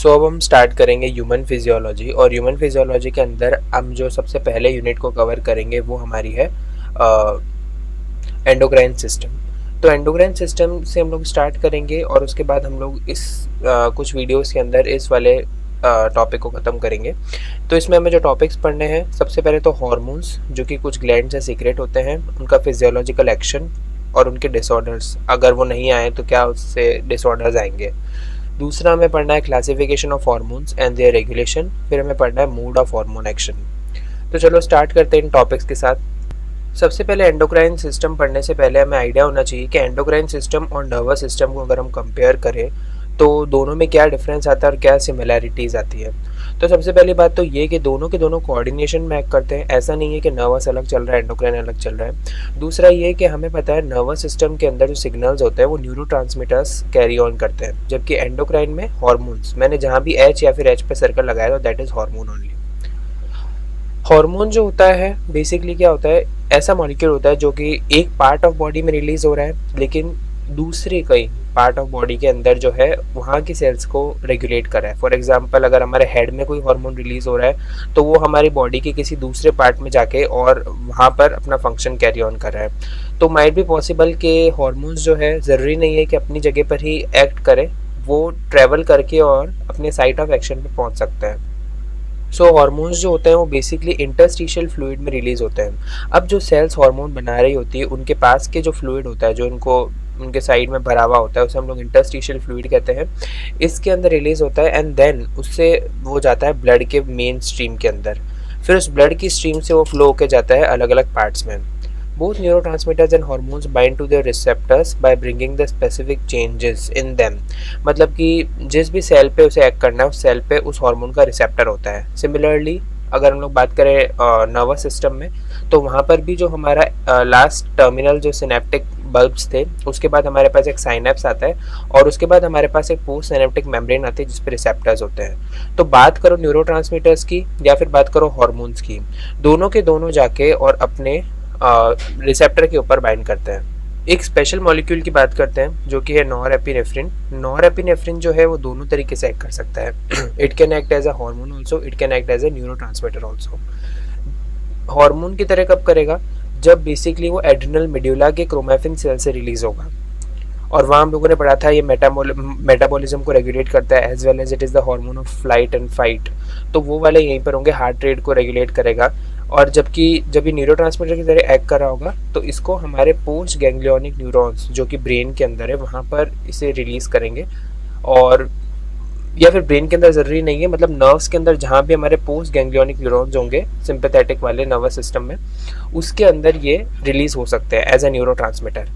सो अब हम स्टार्ट करेंगे ह्यूमन फिजियोलॉजी, और ह्यूमन फिजियोलॉजी के अंदर हम जो सबसे पहले यूनिट को कवर करेंगे वो हमारी है एंडोक्राइन सिस्टम। तो एंडोक्राइन सिस्टम से हम लोग स्टार्ट करेंगे और उसके बाद हम लोग इस कुछ वीडियोस के अंदर इस वाले टॉपिक को ख़त्म करेंगे। तो इसमें हमें जो टॉपिक्स पढ़ने हैं, सबसे पहले तो हार्मोन्स जो कि कुछ ग्लैंड से सीक्रेट होते हैं, उनका फिजियोलॉजिकल एक्शन और उनके डिसऑर्डर्स, अगर वो नहीं आए तो क्या उससे डिसऑर्डर्स आएंगे। दूसरा हमें पढ़ना है classification of hormones and their regulation. फिर हमें पढ़ना है मूड ऑफ हार्मोन एक्शन। तो चलो स्टार्ट करते हैं इन टॉपिक्स के साथ। सबसे पहले एंडोक्राइन सिस्टम पढ़ने से पहले हमें आइडिया होना चाहिए कि एंडोक्राइन सिस्टम और नर्वस सिस्टम को अगर हम कंपेयर करें तो दोनों में क्या डिफरेंस आता है और क्या सिमिलैरिटीज़ आती है। तो सबसे पहली बात तो ये कि दोनों के दोनों कोऑर्डिनेशन में एक्ट करते हैं। ऐसा नहीं है कि नर्वस अलग चल रहा है, एंडोक्राइन अलग चल रहा है। दूसरा ये कि हमें पता है नर्वस सिस्टम के अंदर जो सिग्नल्स होते हैं वो न्यूरोट्रांसमीटर्स कैरी ऑन करते हैं, जबकि एंडोक्राइन में हार्मोन्स। मैंने जहाँ भी एच या फिर एच पे सर्कल लगाया तो that is hormone only. Hormone जो होता है बेसिकली क्या होता है, ऐसा मॉलिक्यूल होता है जो कि एक पार्ट ऑफ बॉडी में रिलीज हो रहा है लेकिन दूसरे कई पार्ट ऑफ बॉडी के अंदर जो है वहाँ की सेल्स को रेगुलेट कर रहा है। फॉर एग्जांपल अगर हमारे हेड में कोई हार्मोन रिलीज हो रहा है तो वो हमारी बॉडी के किसी दूसरे पार्ट में जाके और वहाँ पर अपना फंक्शन कैरी ऑन कर रहा है। तो माइट भी पॉसिबल कि हार्मोन्स जो है ज़रूरी नहीं है कि अपनी जगह पर ही एक्ट करें, वो ट्रैवल करके और अपने साइट ऑफ एक्शन पर पहुँच सकता है। सो हार्मोन्स जो होते हैं वो बेसिकली इंटरस्टिशियल फ्लूइड में रिलीज होते हैं। अब जो सेल्स हार्मोन बना रही होती है उनके पास के जो फ्लूइड होता है, जो उनको उनके साइड में भरा हुआ होता है, उसे हम लोग इंटरस्टिशियल फ्लूइड कहते हैं। इसके अंदर रिलीज होता है एंड देन उससे वो जाता है ब्लड के मेन स्ट्रीम के अंदर। फिर उस ब्लड की स्ट्रीम से वो फ्लो होकर जाता है अलग अलग पार्ट्स में। Both neurotransmitters and hormones bind to their receptors by bringing the specific changes in them। मतलब कि जिस भी सेल पे उसे एक्ट करना है उस सेल पे उस हार्मोन का रिसेप्टर होता है। सिमिलरली अगर हम लोग बात करें नर्वस सिस्टम में, तो वहाँ पर भी जो हमारा लास्ट टर्मिनल जो सिनेप्टिक बल्ब्स थे, उसके बाद हमारे पास एक साइनेप्स आता है और उसके बाद हमारे पास एक पोस्ट सिनेप्टिक मेम्ब्रेन आती है जिस पे रिसेप्टर्स होते हैं। तो बात करो न्यूरोट्रांसमीटर्स की या फिर बात करो हार्मोन्स की, दोनों के दोनों जाके और अपने रिसेप्टर के ऊपर बाइंड करते हैं। एक स्पेशल मॉलिक्यूल की बात करते हैं जो कि है नॉरएपिनेफ्रिन। नॉरएपिनेफ्रिन जो है वो दोनों तरीके से एक्ट कर सकता है। It can act as a hormone also, it can act as a neurotransmitter also. Hormone की तरह कब करेगा, जब बेसिकली वो एड्रिनल मेड्यूला के क्रोमैफिन सेल से रिलीज होगा, और वहाँ हम लोगों ने पढ़ा था ये मेटाबॉलिज्म को रेगुलेट करता है as well as it is the hormone of flight and fight. तो वो वाले यहीं पर होंगे, हार्ट रेट को रेगुलेट करेगा। और जबकि जब ये न्यूरोट्रांसमीटर की तरह एक्ट कर रहा होगा तो इसको हमारे पोस्ट गैंग्लियोनिक न्यूरॉन्स जो कि ब्रेन के अंदर है वहाँ पर इसे रिलीज़ करेंगे। और या फिर ब्रेन के अंदर ज़रूरी नहीं है, मतलब नर्व्स के अंदर जहाँ भी हमारे पोस्ट गैंग्लियोनिक न्यूरॉन्स होंगे सिंपैथेटिक वाले नर्वस सिस्टम में, उसके अंदर ये रिलीज़ हो सकते हैं as a neurotransmitter.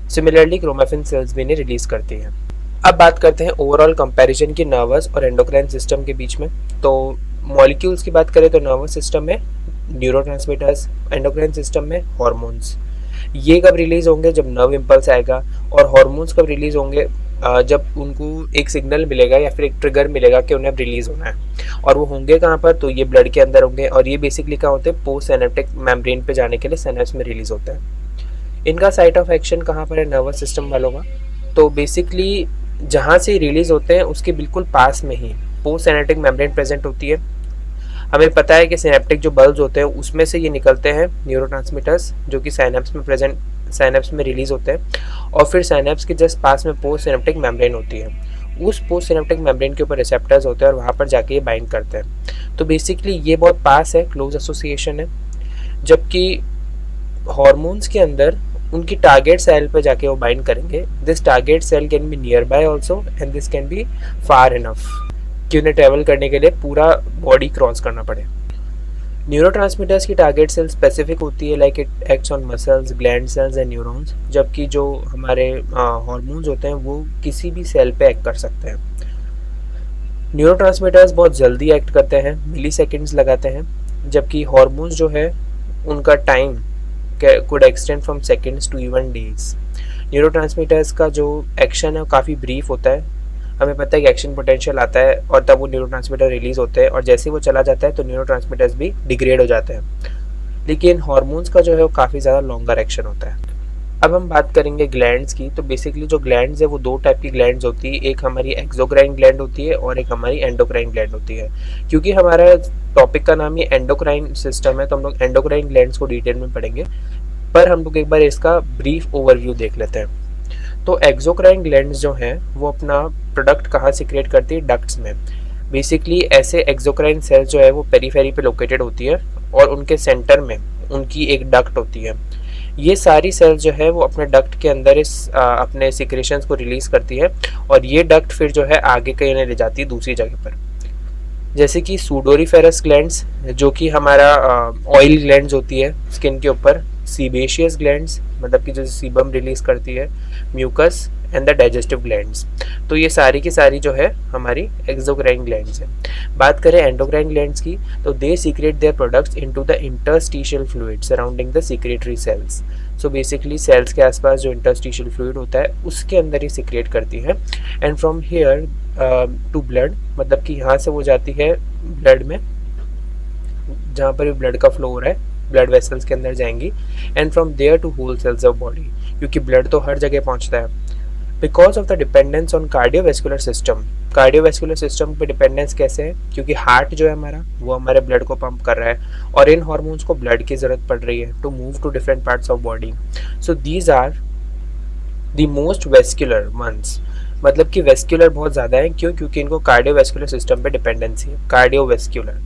Similarly chromaffin cells भी इन्हें रिलीज़ करती हैं। अब बात करते हैं ओवरऑल कंपैरिजन की नर्वस और एंडोक्राइन सिस्टम के बीच में। तो मॉलिक्यूल्स की बात करें तो नर्वस सिस्टम में न्यूरोट्रांसमीटर्स, एंडोक्राइन सिस्टम में हार्मोन्स। ये कब रिलीज होंगे, जब नर्व इम्पल्स आएगा। और हार्मोन्स कब रिलीज होंगे, जब उनको एक सिग्नल मिलेगा या फिर एक ट्रिगर मिलेगा कि उन्हें रिलीज होना है। और वो होंगे कहाँ पर, तो ये ब्लड के अंदर होंगे, और ये बेसिकली क्या होते हैं, पोस्ट सिनेप्टिक मेम्ब्रेन पे जाने के लिए सिनेप्स में रिलीज होता है। इनका साइट ऑफ एक्शन कहाँ पर है नर्वस सिस्टम वालों का, तो बेसिकली जहाँ से रिलीज होते हैं उसके बिल्कुल पास में ही पोस्ट सिनेप्टिक मेम्ब्रेन प्रेजेंट होती है। हमें पता है कि सिनेप्टिक जो बल्ब्स होते हैं उसमें से ये निकलते हैं न्यूरोट्रांसमीटर्स जो कि साइनेप्स में रिलीज होते हैं, और फिर साइनेप्स के जस्ट पास में पोस्ट सिनेप्टिक मेम्ब्रेन होती है। उस पोस्ट सिनेप्टिक मेम्ब्रेन के ऊपर रिसेप्टर्स होते हैं और वहाँ पर जाके ये बाइंड करते हैं। तो बेसिकली ये बहुत पास है, क्लोज एसोसिएशन है। जबकि हार्मोन्स के अंदर उनकी टारगेट सेल पे जाके वो बाइंड करेंगे। This target cell can be near by also and this can be far enough कि उन्हें ट्रैवल करने के लिए पूरा बॉडी क्रॉस करना पड़े। न्यूरोट्रांसमीटर्स की टारगेट सेल स्पेसिफिक होती है, like it acts on muscles, gland sales and neurons. जबकि जो हमारे हार्मोन्स होते हैं वो किसी भी सेल पे एक्ट कर सकते हैं। न्यूरोट्रांसमीटर्स बहुत जल्दी एक्ट करते हैं, मिली सेकेंड्स लगाते हैं, जबकि हार्मोन्स जो है उनका time could extend from seconds to even days। Neurotransmitters का जो एक्शन है वो काफ़ी ब्रीफ होता है। हमें पता है कि एक्शन पोटेंशियल आता है और तब वो न्यूरोट्रांसमीटर रिलीज होते हैं, और जैसे ही वो चला जाता है तो न्यूरोट्रांसमीटर्स भी डिग्रेड हो जाते हैं। लेकिन हार्मोन्स का जो है वो काफ़ी ज़्यादा लॉन्गर एक्शन होता है। अब हम बात करेंगे ग्लैंड्स की। तो बेसिकली जो ग्लैंड्स है वो दो टाइप की ग्लैंड्स होती है, एक हमारी एक्सोक्राइन ग्लैंड होती है और एक हमारी एंडोक्राइन ग्लैंड होती है। क्योंकि हमारा टॉपिक का नाम ये एंडोक्राइन सिस्टम है तो हम लोग एंडोक्राइन ग्लैंड्स को डिटेल में पढ़ेंगे, पर हम लोग एक बार इसका ब्रीफ ओवरव्यू देख लेते हैं। तो एक्सोक्राइन ग्लैंड्स जो हैं वो अपना प्रोडक्ट कहाँ सिक्रेट करती है? डक्ट्स में। बेसिकली ऐसे एक्सोक्राइन सेल्स जो है वो पेरीफेरी पे लोकेटेड होती है और उनके सेंटर में उनकी एक डक्ट होती है। ये सारी सेल्स जो है वो अपने डक्ट के अंदर अपने सिक्रेशंस को रिलीज करती है और ये डक्ट फिर जो है आगे कहीं ले जाती है दूसरी जगह पर। जैसे कि सूडोरीफेरस ग्लैंड्स जो कि हमारा ऑयल ग्लैंड्स होती है स्किन के ऊपर, सीबेशियस ग्लैंड्स मतलब कि जो सीबम रिलीज करती है, mucus and the digestive glands. तो ये सारी की सारी जो है हमारी एक्सोक्राइन ग्लैंड्स है। बात करें एंडोक्राइन ग्लैंड्स की, तो they secrete their products into the interstitial fluid surrounding the secretory cells. So basically cells के आसपास जो इंटरस्टिशियल फ्लूइड होता है उसके अंदर ही सिक्रेट करती है। And from here to blood, मतलब कि यहाँ से वो जाती है ब्लड में, जहाँ पर भी ब्लड का फ्लो हो रहा है ब्लड वेसल्स के अंदर जाएंगी। And from there to whole cells of body, क्योंकि ब्लड तो हर जगह पहुँचता है। Because of the dependence on cardiovascular system, cardiovascular system पे डिपेंडेंस कैसे है? क्योंकि हार्ट जो है हमारा वो हमारे ब्लड को पंप कर रहा है और इन हार्मोन्स को ब्लड की ज़रूरत पड़ रही है to move to different parts of body. So these are the most vascular ones, मतलब कि वेस्कुलर बहुत ज़्यादा है। क्यों? क्योंकि इनको कार्डियोवेस्कुलर सिस्टम पे डिपेंडेंसी है, कार्डियोवेस्कुलर।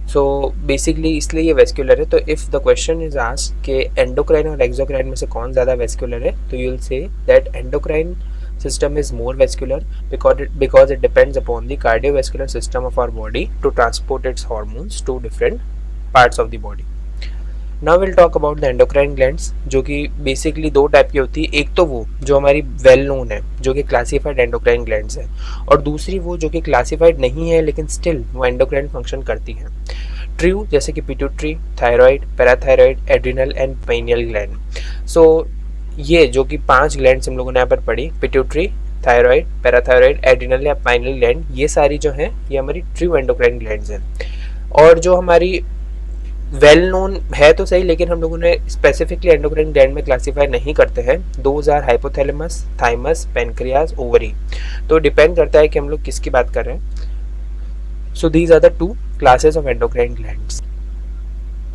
सो बेसिकली इसलिए ये वेस्कुलर है। तो if the question is asked कि एंडोक्राइन और एक्सोक्राइन में से कौन ज़्यादा वेस्कुलर है, तो you will say that endocrine system is more vascular because it depends upon the cardiovascular system of our body to transport its hormones to different parts of the body. Now we'll talk about the endocrine glands, जो कि basically दो type की होती है। एक तो वो जो हमारी वेल नोन है जो कि क्लासिफाइड एंडोक्राइन ग्लैंड्स है, और दूसरी वो जो कि क्लासिफाइड नहीं है लेकिन स्टिल वो एंडोक्राइन फंक्शन करती है। ट्रू, जैसे कि pituitary, thyroid, parathyroid, adrenal and pineal gland. So ये जो कि 5 ग्लैंड्स हम लोगों ने यहाँ पर पढ़ी, पिट्यूटरी, थायराइड, पैराथायराइड, एड्रिनल या पाइनियल ग्लैंड, ये सारी जो हैं ये हमारी ट्रू एंडोक्राइन ग्लैंड्स हैं। और जो हमारी वेल नोन है तो सही, लेकिन हम लोगों ने स्पेसिफिकली एंडोक्राइन ग्लैंड में क्लासीफाई नहीं करते हैं। Those are hypothalamus, thymus, pancreas, ovary. तो डिपेंड करता है कि हम लोग किसकी बात कर रहे हैं। So these are the 2 classes of endocrine glands.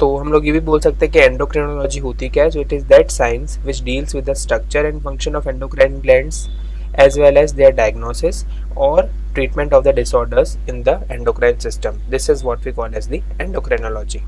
तो हम लोग ये भी बोल सकते हैं कि एंडोक्रिनोलॉजी होती क्या है। So it is that science which deals with the structure and function of endocrine glands as well as their diagnosis और treatment of the disorders in the endocrine system. This is what we call as the endocrinology.